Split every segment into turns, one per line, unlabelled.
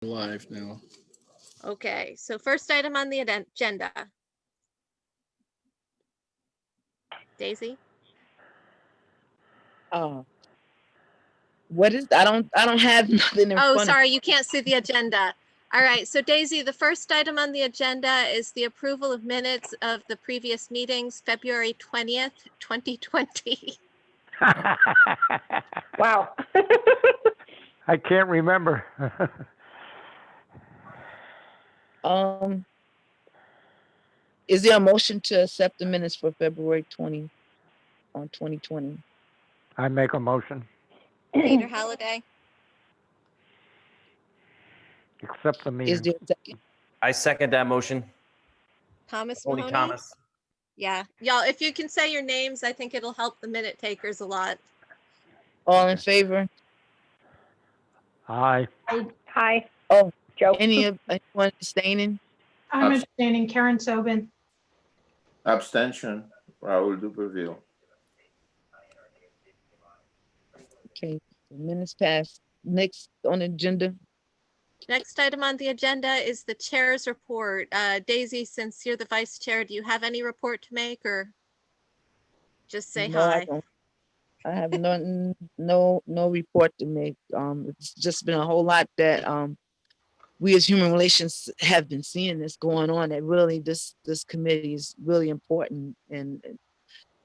Live now.
Okay, so first item on the agenda. Daisy?
What is, I don't have nothing in
Oh,
front of
sorry, you can't see the agenda. All right, so Daisy, the first item on the agenda is the approval of minutes of the previous meetings, February 20th, 2020.
Wow.
I can't remember.
Is there a motion to accept the minutes for February 20 on 2020?
I make a motion,
Peter Halliday?
accept the
Is
meeting.
there a second?
I second that motion.
Thomas
Tony
Mahoney?
Thomas.
Yeah, y'all, if you can say your names, I think it'll help the minute takers a lot.
All in favor?
Aye.
Hi,
Oh,
Joe.
anyone abstaining?
I'm abstaining, Karen Tobin.
Abstention, Raul Duperville.
Okay, the minutes passed. Next on the agenda,
Next item on the agenda is the chair's report. Daisy, since you're the vice chair, do you have any report to make or just say
no, I
hi?
don't. I have no report to make. It's just been a whole lot that we as human relations have been seeing this going on. That really this committee is really important, and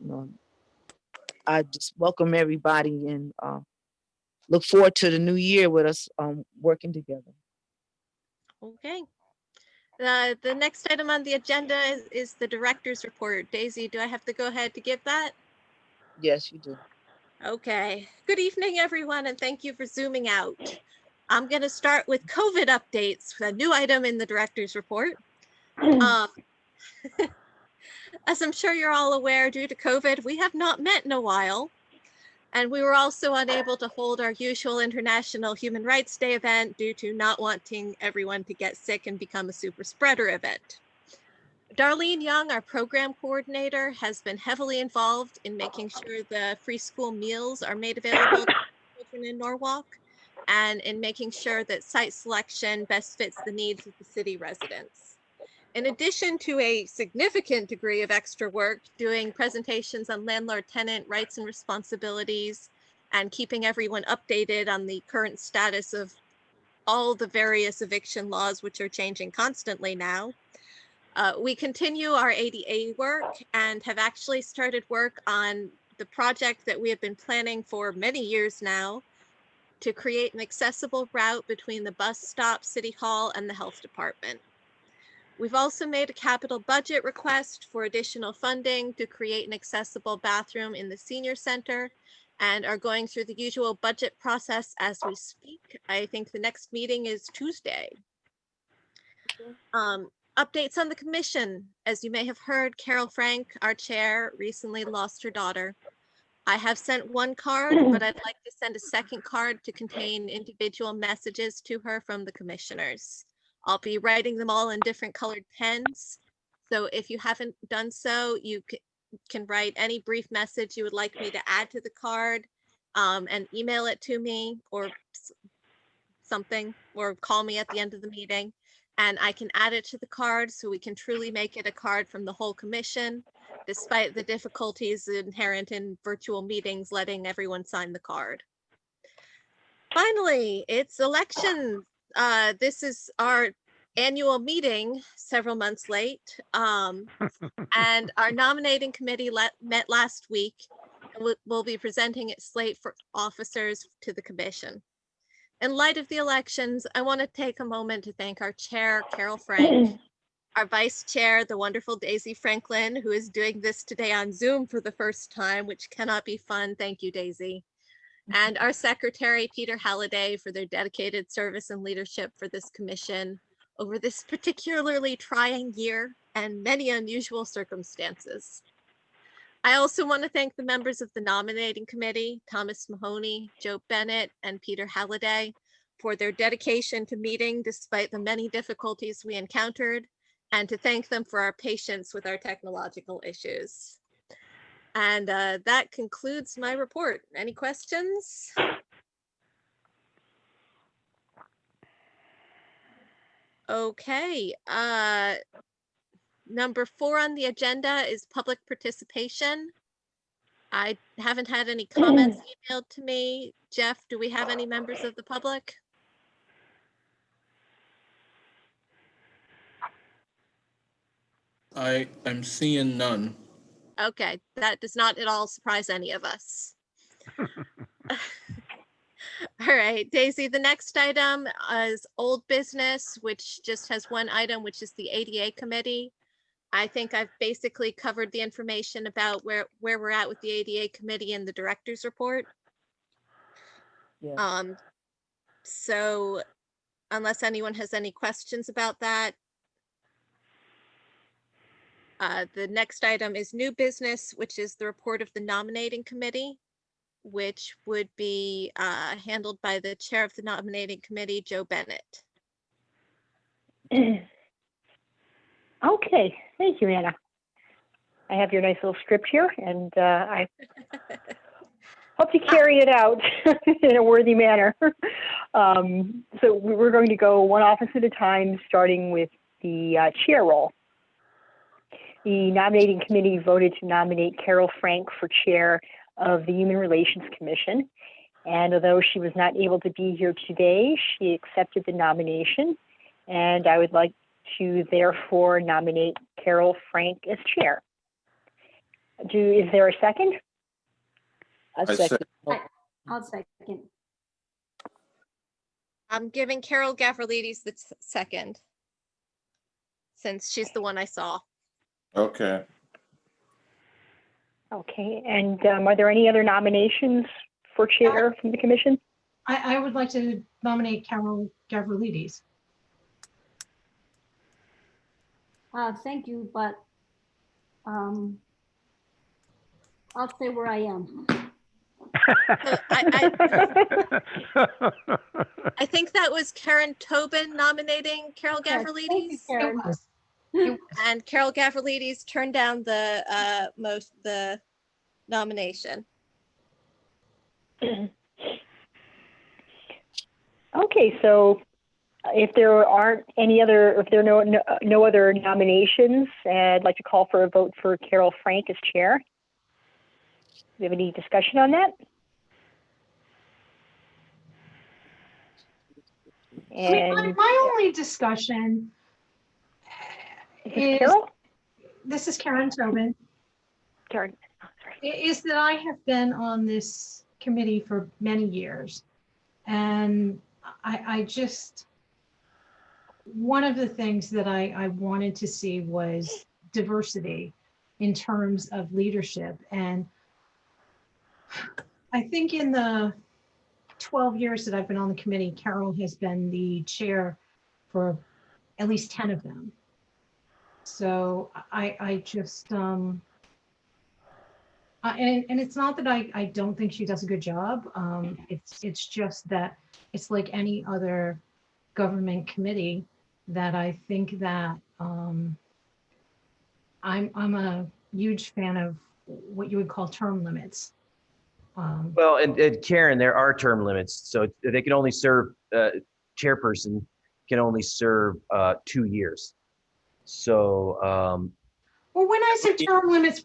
you know, I just welcome everybody and look forward to the new year with us working together.
Okay. The next item on the agenda is the director's report. Daisy, do I have to go ahead to give that?
Yes, you do.
Okay. Good evening, everyone, and thank you for zooming out. I'm going to start with COVID updates, a new item in the director's report. As I'm sure you're all aware, due to COVID, we have not met in a while. And we were also unable to hold our usual International Human Rights Day event due to not wanting everyone to get sick and become a super spreader event. Darlene Young, our program coordinator, has been heavily involved in making sure the free school meals are made available to children in Norwalk and in making sure that site selection best fits the needs of the city residents. In addition to a significant degree of extra work, doing presentations on landlord-tenant rights and responsibilities and keeping everyone updated on the current status of all the various eviction laws, which are changing constantly now. We continue our ADA work and have actually started work on the project that we have been planning for many years now to create an accessible route between the bus stop, City Hall, and the health department. We've also made a capital budget request for additional funding to create an accessible bathroom in the senior center and are going through the usual budget process as we speak. I think the next meeting is Tuesday. Updates on the commission. As you may have heard, Carol Frank, our chair, recently lost her daughter. I have sent one card, but I'd like to send a second card to contain individual messages to her from the commissioners. I'll be writing them all in different colored pens. So if you haven't done so, you can write any brief message you would like me to add to the card and email it to me or something, or call me at the end of the meeting. And I can add it to the card so we can truly make it a card from the whole commission, despite the difficulties inherent in virtual meetings, letting everyone sign the card. Finally, it's elections. This is our annual meeting, several months late. And our nominating committee met last week and will be presenting its slate for officers to the commission. In light of the elections, I want to take a moment to thank our chair, Carol Frank, our vice chair, the wonderful Daisy Franklin, who is doing this today on Zoom for the first time, which cannot be fun. Thank you, Daisy. And our secretary, Peter Halliday, for their dedicated service and leadership for this commission over this particularly trying year and many unusual circumstances. I also want to thank the members of the nominating committee, Thomas Mahoney, Joe Bennett, and Peter Halliday, for their dedication to meeting despite the many difficulties we encountered, and to thank them for our patience with our technological issues. And that concludes my report. Any questions? Okay, number 4 on the agenda is public participation. I haven't had any comments emailed to me. Jeff, do we have any members of the public?
I'm seeing none.
Okay, that does not at all surprise any of us. All right, Daisy, the next item is old business, which just has one item, which is the ADA committee. I think I've basically covered the information about where we're at with the ADA committee in the director's report.
Yeah.
So unless anyone has any questions about that, the next item is new business, which is the report of the nominating committee, which would be handled by the chair of the nominating committee, Joe Bennett.
Okay, thank you, Anna. I have your nice little script here, and I hope you carry it out in a worthy manner. So we're going to go one office at a time, starting with the chair role. The nominating committee voted to nominate Carol Frank for chair of the Human Relations Commission. And although she was not able to be here today, she accepted the nomination. And I would like to therefore nominate Carol Frank as chair. Is there a second?
I
I
second.
I'll second.
I'm giving Carol Gavrilidis the second, since she's the one I saw.
Okay.
Okay, and are there any other nominations for chair from the commission?
I would like to nominate Carol Gavrilidis.
Thank you, but I'll stay where I am.
So I think that was Karen Tobin nominating Carol
Yes, thank you,
Gavrilidis.
Karen.
It was. It was.
And Carol Gavrilidis turned down the nomination.
Okay, so if there aren't any other, if there are no other nominations, I'd like to call for a vote for Carol Frank as chair. Do we have any discussion on that?
I mean,
And
my only discussion
is this
is,
Carol?
this is Karen Tobin,
Karen. Oh, sorry.
is that I have been on this committee for many years. And I just, one of the things that I wanted to see was diversity in terms of leadership. And I think in the 12 years that I've been on the committee, Carol has been the chair for at least 10 of them. So I just, and it's not that I don't think she does a good job. It's just that it's like any other government committee that I think that I'm a huge fan of what you would call term limits.
Well, and Karen, there are term limits, so they can only serve, chairperson can only serve 2 years. So,
Well, when I say term limits,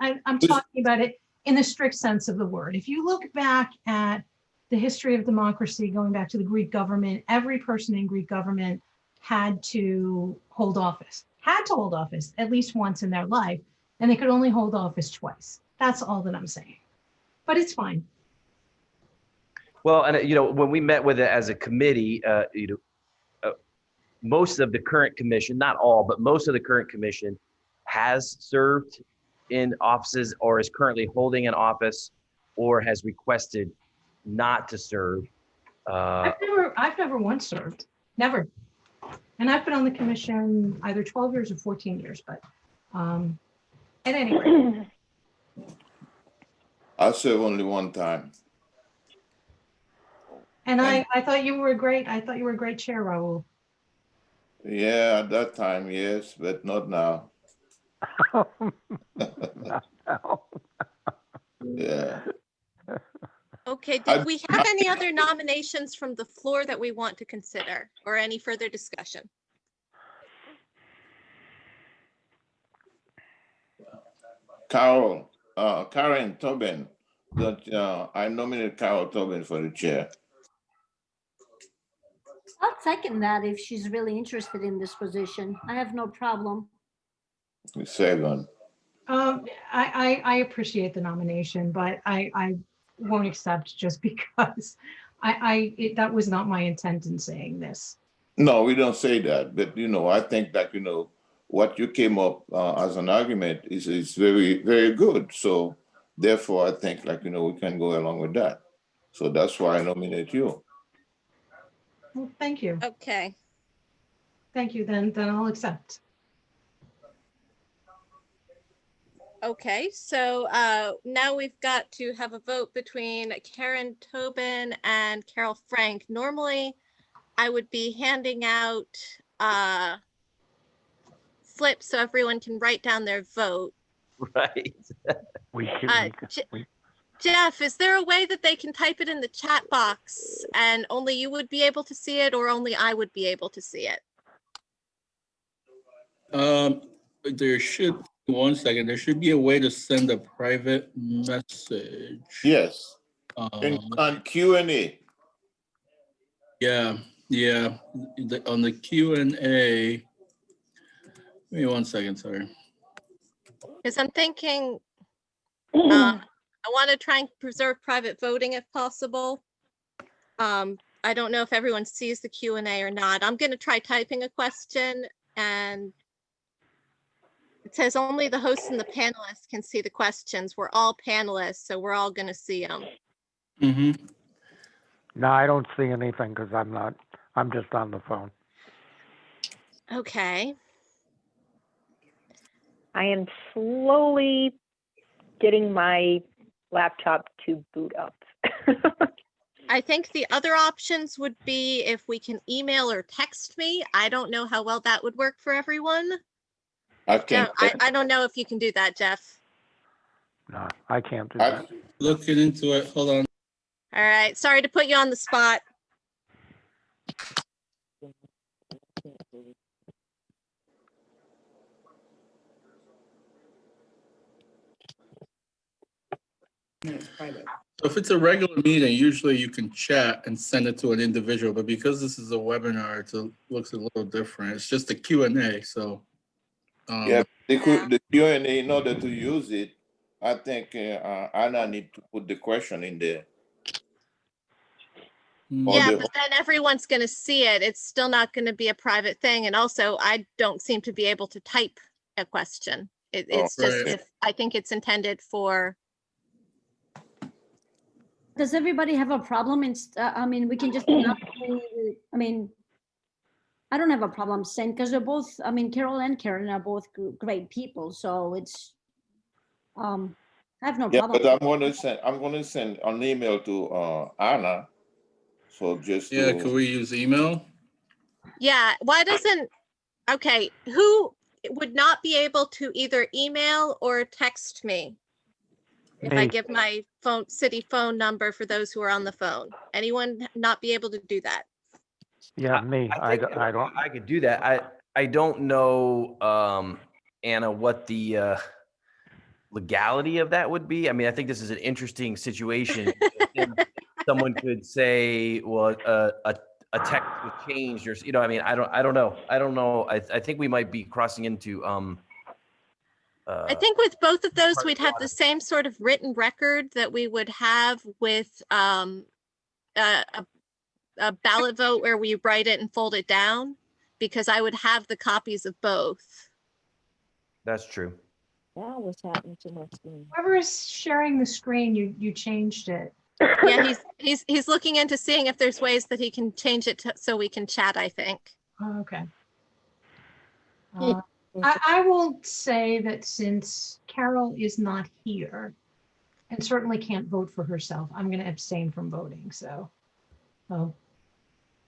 I'm talking about it in the strict sense of the word. If you look back at the history of democracy, going back to the Greek government, every person in Greek government had to hold office at least once in their life, and they could only hold office twice. That's all that I'm saying. But it's fine.
well, and when we met with it as a committee, most of the current commission, not all, but most of the current commission has served in offices or is currently holding an office or has requested not to serve.
I've never once served, never. And I've been on the commission either 12 years or 14 years, but at any rate.
I serve only one time.
And I thought you were a great chair, Raul.
Yeah, at that time, yes, but not now. Yeah.
Okay, did we have any other nominations from the floor that we want to consider or any further discussion?
Karen Tobin, I nominate Carol Tobin for the chair.
I'll second that if she's really interested in this position. I have no problem.
Second.
I appreciate the nomination, but I won't accept just because that was not my intent in saying this.
No, we don't say that, but I think that what you came up as an argument is very, very good. So therefore, I think we can go along with that. So that's why I nominate you.
Well, thank you.
Okay,
Thank you. Then I'll accept.
okay, so now we've got to have a vote between Karen Tobin and Carol Frank. Normally, I would be handing out slips so everyone can write down their vote.
Right.
Jeff, is there a way that they can type it in the chat box and only you would be able to see it, or only I would be able to see it?
There should, one second, there should be a way to send a private message.
Yes.
Um,
On Q&A.
yeah, on the Q&A. Give me 1 second, sorry.
Because I'm thinking, I want to try and preserve private voting if possible. I don't know if everyone sees the Q&A or not. I'm going to try typing a question, and it says only the hosts and the panelists can see the questions. We're all panelists, so we're all going to see them.
Mm-hmm.
No, I don't see anything because I'm just on the phone.
Okay.
I am slowly getting my laptop to boot up.
I think the other options would be if we can email or text me. I don't know how well that would work for everyone.
I can't.
I don't know if you can do that, Jeff.
No, I can't do
I,
that.
Looking into it, hold on.
All right, sorry to put you on the spot.
So if it's a regular meeting, usually you can chat and send it to an individual, but because this is a webinar, it looks a little different. It's just a Q&A, so.
yeah, the Q&A, in order to use it, I think Anna need to put the question in there.
Yeah, but then everyone's going to see it. It's still not going to be a private thing. And also, I don't seem to be able to type a question. It's just,
right.
if I think it's intended for.
Does everybody have a problem? I mean, we can just, I mean, I don't have a problem saying, because they're both, I mean, Carol and Karen are both great people. So it's, I have no
Yeah,
problem.
but I'm gonna send an email to Anna. So just
Yeah, could we use email?
Yeah, why doesn't, okay, who would not be able to either email or text me? If I
Me.
give my city phone number for those who are on the phone, anyone not be able to do that?
Yeah, me. I
think
don't.
I could do that. I don't know, Anna, what the legality of that would be. I mean, I think this is an interesting situation. Someone could say, well, a text was changed, or I mean, I don't know. I think we might be crossing into.
I think with both of those, we'd have the same sort of written record that we would have with a ballot vote where we write it and fold it down, because I would have the copies of both.
That's true.
Now what's happening to my screen?
Whoever is sharing the screen, you changed it.
Yeah, he's looking into seeing if there's ways that he can change it so we can chat, I think.
Oh, okay. I will say that since Carol is not here and certainly can't vote for herself, I'm going to abstain from voting. So I'll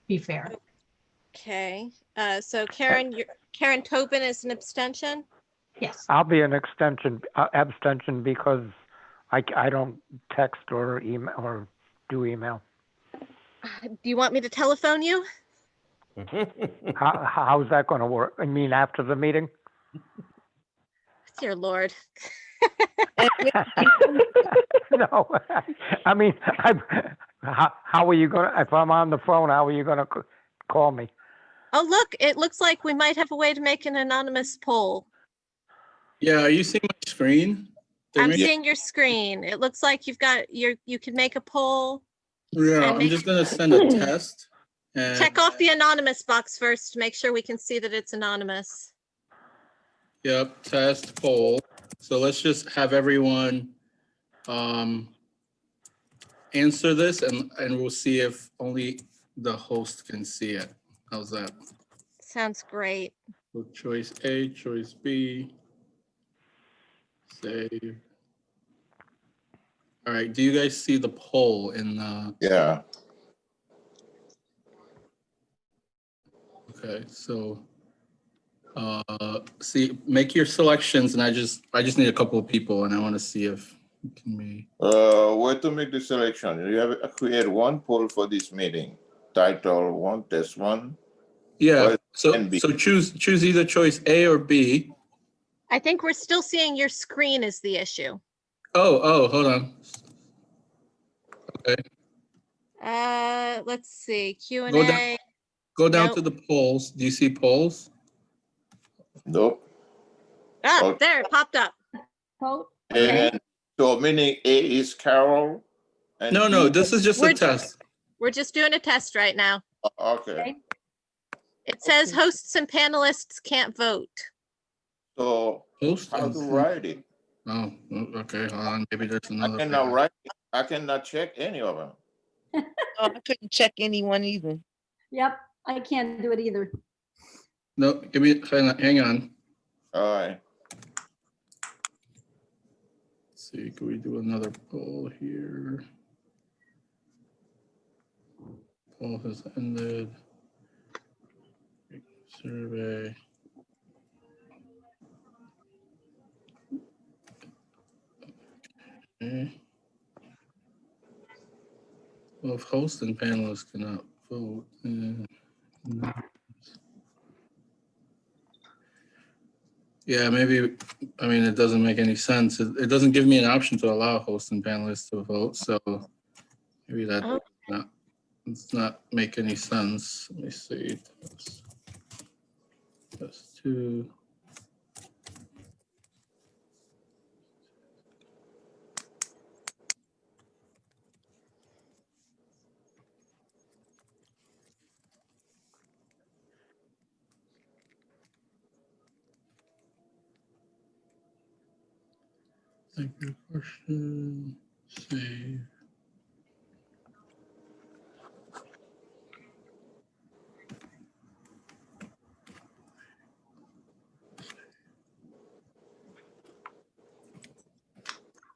be fair.
Okay, so Karen Tobin is an abstention?
Yes.
I'll be an abstention because I don't text or email or do email.
Do you want me to telephone you?
How's that gonna work? I mean, after the meeting?
Dear Lord.
No, I mean, how are you gonna, if I'm on the phone, how are you gonna call me?
Oh, look, it looks like we might have a way to make an anonymous poll.
Yeah, are you seeing my screen?
I'm
Demi?
seeing your screen. It looks like you can make a poll.
Yeah,
and
I'm
make-
just gonna send a test. And
Check off the anonymous box first to make sure we can see that it's anonymous.
Yep, test poll. So let's just have everyone answer this and we'll see if only the host can see it. How's that?
Sounds great.
So choice A, choice B. Save. All right, do you guys see the poll in the,
Yeah.
okay, so see, make your selections and I just need a couple of people and I want to see if it can be.
Where to make the selection? You have create one poll for this meeting. Title 1, test 1.
Yeah,
Or
so
can be.
choose either choice A or B.
I think we're still seeing your screen is the issue.
Oh, hold on.
Let's see,
Go
Q&A.
down. Go down
Nope.
to the polls. Do you see polls?
Nope.
Ah,
Okay.
there, it popped up.
Vote. Okay.
And so meaning A is Carol? And
No,
B-
this is just a
We're-
test.
We're just doing a test right now.
Okay.
It says hosts and panelists can't vote.
So
Host
how
and-
to write it?
Oh, okay, hold on, maybe there's
I
another.
cannot
page.
write, I cannot check any of them.
I couldn't check anyone either.
Yep, I can't do it either.
No, give me, hang on.
All right.
Let's see, can we do another poll here? Poll has ended. Survey. Okay. Well, if hosts and panelists cannot vote. No. Yeah, maybe, I mean, it doesn't make any sense. It doesn't give me an option to allow hosts and panelists to vote, so maybe that
Oh.
does not make any sense. Let me see. That's two. Thank you, question. Save.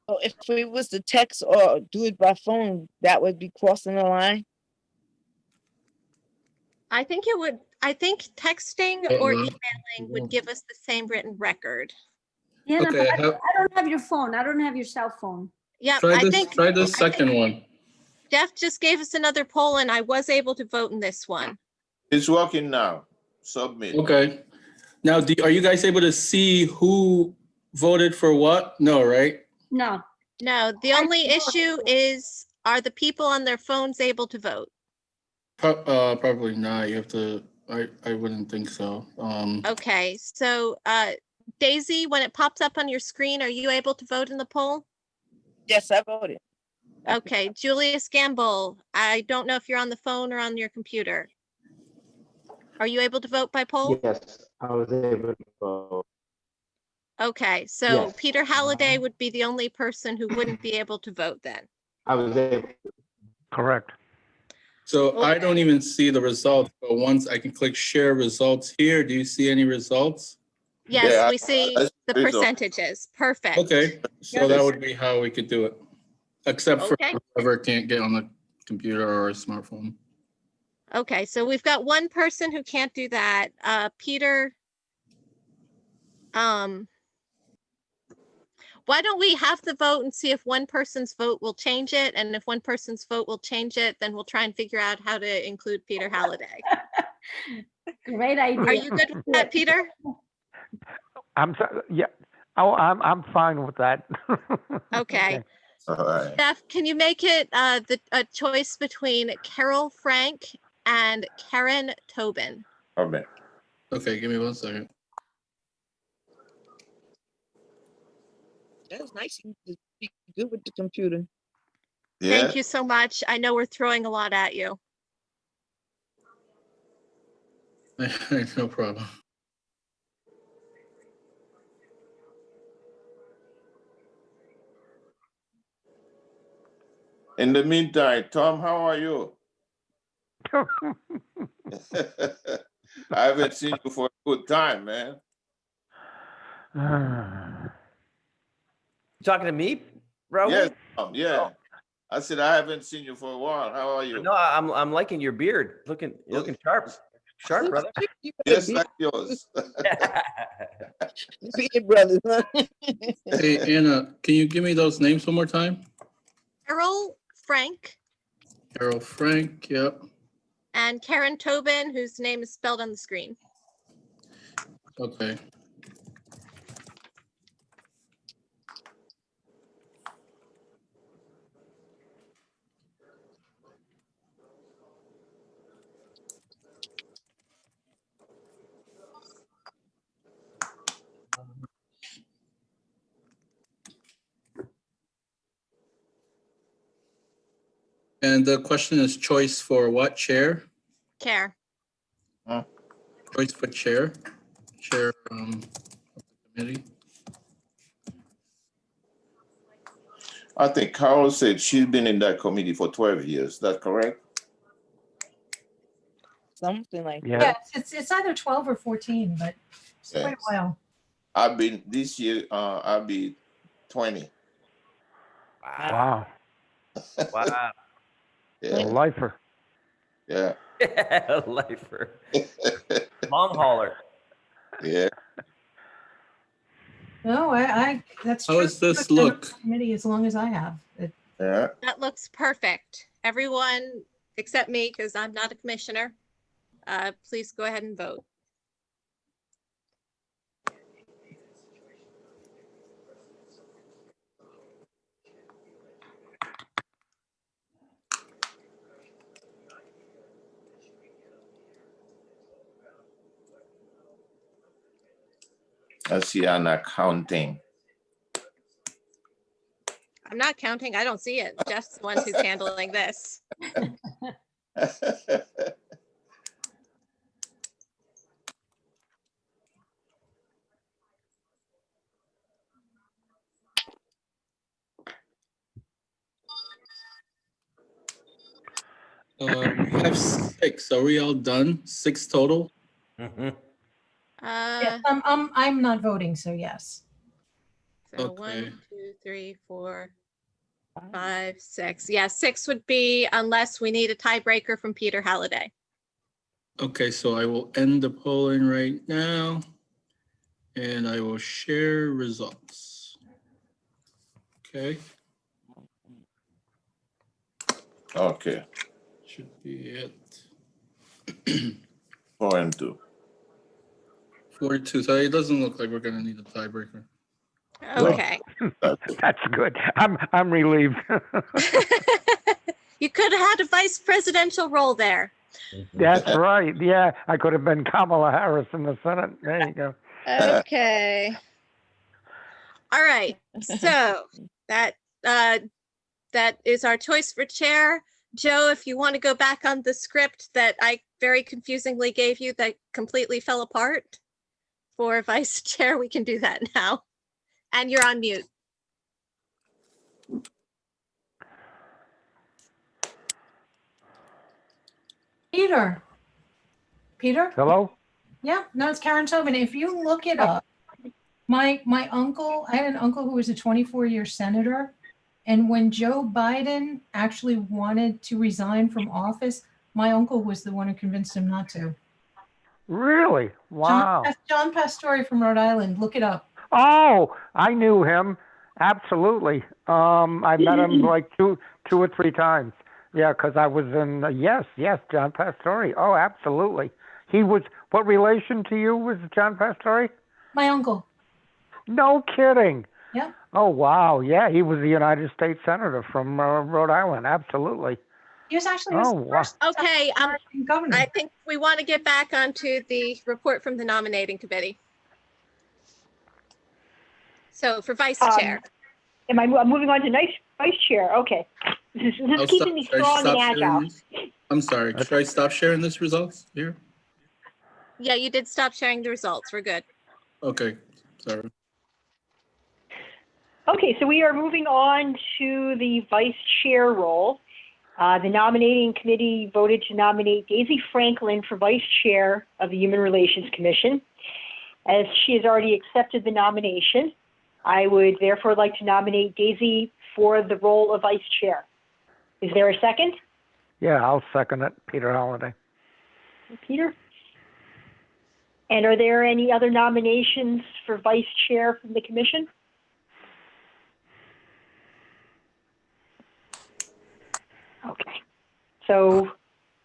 So if we was to text or do it by phone, that would be crossing the line.
I think texting or
Uh-oh.
emailing would give us the same written record.
Yeah, no,
Okay,
but I don't have your phone. I don't have your cell phone.
Yeah,
try
I
this,
think
try this second one.
Jeff just gave us another poll and I was able to vote in this one.
It's working now. Submit.
Okay. Now, are you guys able to see who voted for what? No, right?
No,
No, the only issue is, are the people on their phones able to vote?
Probably not. You have to, I wouldn't think so.
Okay, so Daisy, when it pops up on your screen, are you able to vote in the poll?
Yes, I voted.
Okay, Julius Gamble, I don't know if you're on the phone or on your computer. Are you able to vote by poll?
Yes, I was able to vote.
Okay, so
Yes.
Peter Halliday would be the only person who wouldn't be able to vote then.
I was able.
Correct.
So I don't even see the results, but once I can click share results here, do you see any results?
Yes,
Yeah,
we see
I see
the
the result.
percentages. Perfect.
Okay, so that would be how we could do it. Except for
Okay.
whoever can't get on the computer or a smartphone.
Okay, so we've got one person who can't do that. Peter. Why don't we have the vote and see if one person's vote will change it? And if one person's vote will change it, then we'll try and figure out how to include Peter Halliday.
Great idea.
Are you good with that, Peter?
I'm sorry, yeah. Oh, I'm fine with that.
Okay.
All right.
Jeff, can you make it a choice between Carol Frank and Karen Tobin?
Okay.
Okay, give me 1 second.
That's nice. You can be good with the computer.
Yeah.
Thank you so much. I know we're throwing a lot at you.
No problem.
In the meantime, Tom, how are you? I haven't seen you for a good time, man.
You talking to me, Raul?
Yes, Tom, yeah. I said I haven't seen you for a while. How are you?
No, I'm liking your beard. You're looking sharp. Sharp, brother.
You got a
Just like yours.
big brothers, huh?
Hey, Anna, can you give me those names one more time?
Carol Frank
Carol Frank, yep.
and Karen Tobin, whose name is spelled on the screen.
Okay. And the question is choice for what chair?
Care.
Choice for chair? Chair of the committee?
I think Carol said she's been in that committee for 12 years. Is that correct?
Something like that.
Yeah,
Yeah, it's either 12 or 14, but it's quite a
Yes.
while.
I've been this year, I'll be 20.
Wow.
wow,
Wow.
a
Yeah,
lifer.
yeah,
Lifer. Long hauler.
yeah.
No, that's
How
true.
does this
I've been on
look?
the Committee as long as I have.
Yeah.
That looks perfect. Everyone except me, because I'm not a commissioner, please go ahead and vote.
I see Anna counting.
I'm not counting. I don't see it. Jeff's the one who's handling this.
We have 6. Are we all done? 6 total?
Mhm.
Yes, I'm not voting, so yes.
So
Okay.
1, 2, 3, 4, 5, 6. Yeah, 6 would be unless we need a tiebreaker from Peter Halliday.
Okay, so I will end the polling right now. And I will share results. Okay,
Okay,
should be it.
4 and 2.
42, so it doesn't look like we're gonna need a tiebreaker.
Okay.
That's good. I'm relieved.
You could have had a vice presidential role there.
That's right. Yeah, I could have been Kamala Harris in the Senate. There you go.
Okay. All right. So that is our choice for chair. Joe, if you want to go back on the script that I very confusingly gave you that completely fell apart for vice chair, we can do that now. And you're on mute.
Peter?
Hello?
Yeah, no, it's Karen Tobin. If you look it up, my uncle, I had an uncle who was a 24-year senator. And when Joe Biden actually wanted to resign from office, my uncle was the one who convinced him not to.
Really? Wow.
John Pastore from Rhode Island. Look it up.
Oh, I knew him. Absolutely. I met him like two or three times. Yeah, because I was in, yes, John Pastore. Oh, absolutely. He was, what relation to you was John Pastore?
My uncle.
No kidding.
Yep.
Oh, wow. Yeah, he was the United States Senator from Rhode Island. Absolutely.
He was actually
Oh,
his
wow.
first
Okay,
governor.
I think we want to get back onto the report from the nominating committee. So for vice chair.
I'm moving on to vice chair. Okay. This is keeping me
Should I
strong and
stop sharing
agile.
this? I'm sorry. Should I stop sharing this results here?
Yeah, you did stop sharing the results. We're good.
Okay, sorry.
Okay, so we are moving on to the vice chair role. The nominating committee voted to nominate Daisy Franklin for vice chair of the Human Relations Commission. As she has already accepted the nomination, I would therefore like to nominate Daisy for the role of vice chair. Is there a second?
Yeah, I'll second it. Peter Holliday.
Peter? And are there any other nominations for vice chair from the commission? Okay. So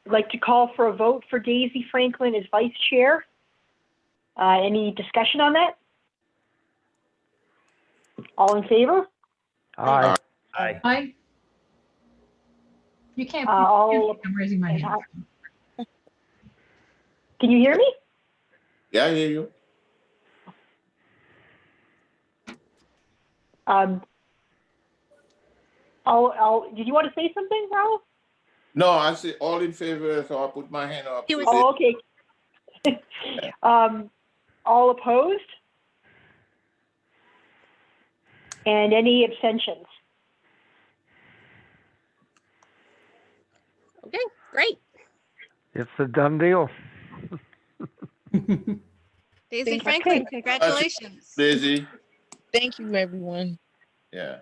I'd like to call for a vote for Daisy Franklin as vice chair. Any discussion on that? All in favor?
Aye.
Aye.
You can't.
All-
I'm raising my hand.
Can you hear me?
Yeah, I hear you.
Did you want to say something, Raul?
No, I say all in favor, so I'll put my hand up.
He was-
Oh, okay. All opposed? And any abstentions?
Okay, great.
It's a done deal.
Daisy
Thank-
Franklin, congratulations.
Daisy,
Thank you, everyone.
yeah.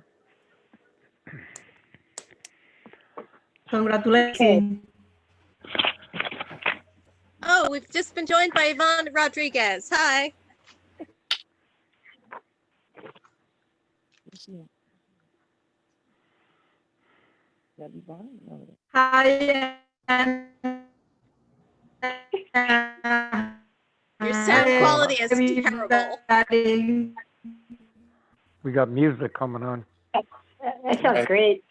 Congratulations.
Oh, we've just been joined by Yvonne Rodriguez. Hi.
Hi.
Your sound quality is terrible.
Everybody.
We got music coming on.
That sounds great.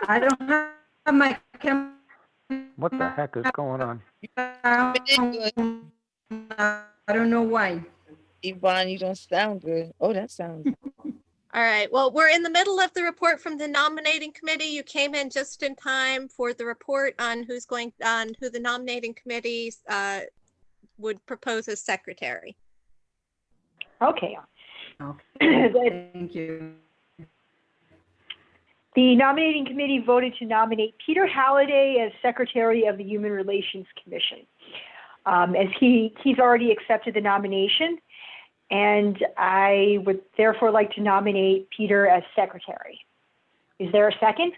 I don't have my camera.
What the heck is going on?
I don't know why.
Yvonne, you don't sound good. Oh, that sounds.
All right, well, we're in the middle of the report from the nominating committee. You came in just in time for the report on who the nominating committee would propose as secretary.
Okay.
Okay. Thank you.
The nominating committee voted to nominate Peter Halliday as secretary of the Human Relations Commission. As he's already accepted the nomination, and I would therefore like to nominate Peter as secretary. Is there a second?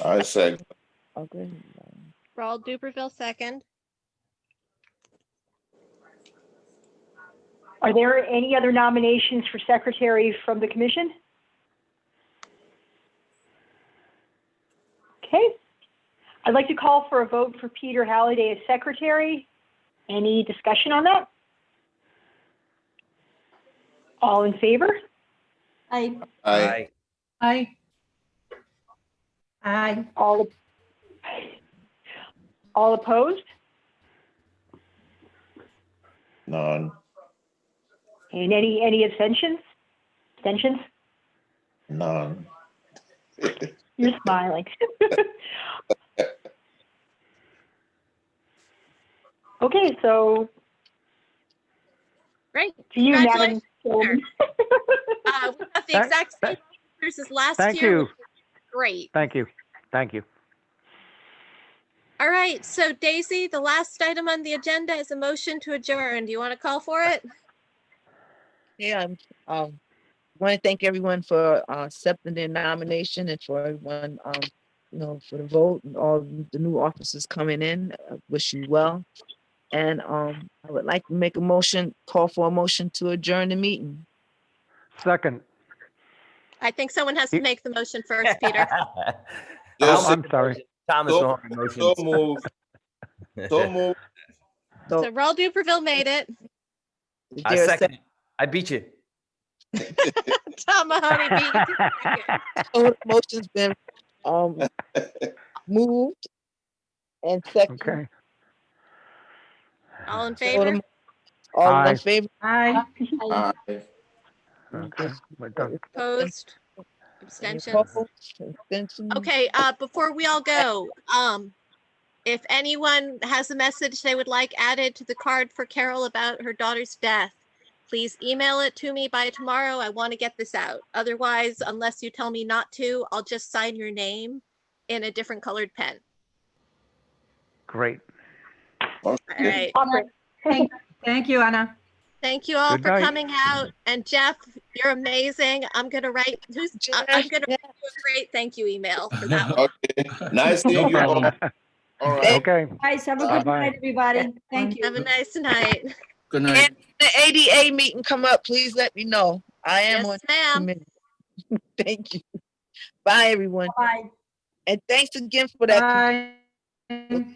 I second.
Okay.
Raul Duperville, second.
Are there any other nominations for secretary from the commission? Okay. I'd like to call for a vote for Peter Halliday as secretary. Any discussion on that? All in favor?
I,
Aye.
Aye.
I,
All opposed?
None.
And any abstentions? Abstentions?
None.
You're smiling. Okay, so
Great.
to you, Madam
Congratulations.
Chairwoman.
We have the exact same numbers as last
Thank
year.
you.
Which is great.
Thank you. Thank you.
All right, so Daisy, the last item on the agenda is a motion to adjourn. Do you want to call for it?
Yeah, want to thank everyone for accepting their nomination and for everyone, for the vote and all the new officers coming in. I wish you well. And I would like to make a motion, call for a motion to adjourn the meeting.
Second.
I think someone has to make the motion first, Peter.
Just
I'm sorry.
Thomas
So-
Mahoney motions.
So move, so move.
So,
So Raul Duperville made it.
is
I
there a
second. it. I beat you.
Tom Mahoney beat you to the second.
So the motion's been moved and second.
Okay.
All in
So
favor?
all
Aye.
in favor?
Aye.
Aye.
Okay. We're done.
Opposed?
Any
Abstentions?
opposed? Abstentions?
Okay, before we all go, if anyone has a message they would like added to the card for Carol about her daughter's death, please email it to me by tomorrow. I want to get this out. Otherwise, unless you tell me not to, I'll just sign your name in a different colored pen.
Great.
All right.
Thank you, Anna.
Thank you all
Good
for
night.
coming out. And Jeff, you're amazing. I'm gonna write I'm gonna write you a great thank you email for that one.
Okay, nice seeing
No
you all.
problem.
All right.
Okay.
Guys, have a good
Bye-bye.
night, everybody. Thank you.
Have a nice night.
Good night.
The ADA meeting come up, please let me know. I am on
Yes, ma'am.
committee. Thank you. Bye, everyone.
Bye.
And thanks again for that.
Bye.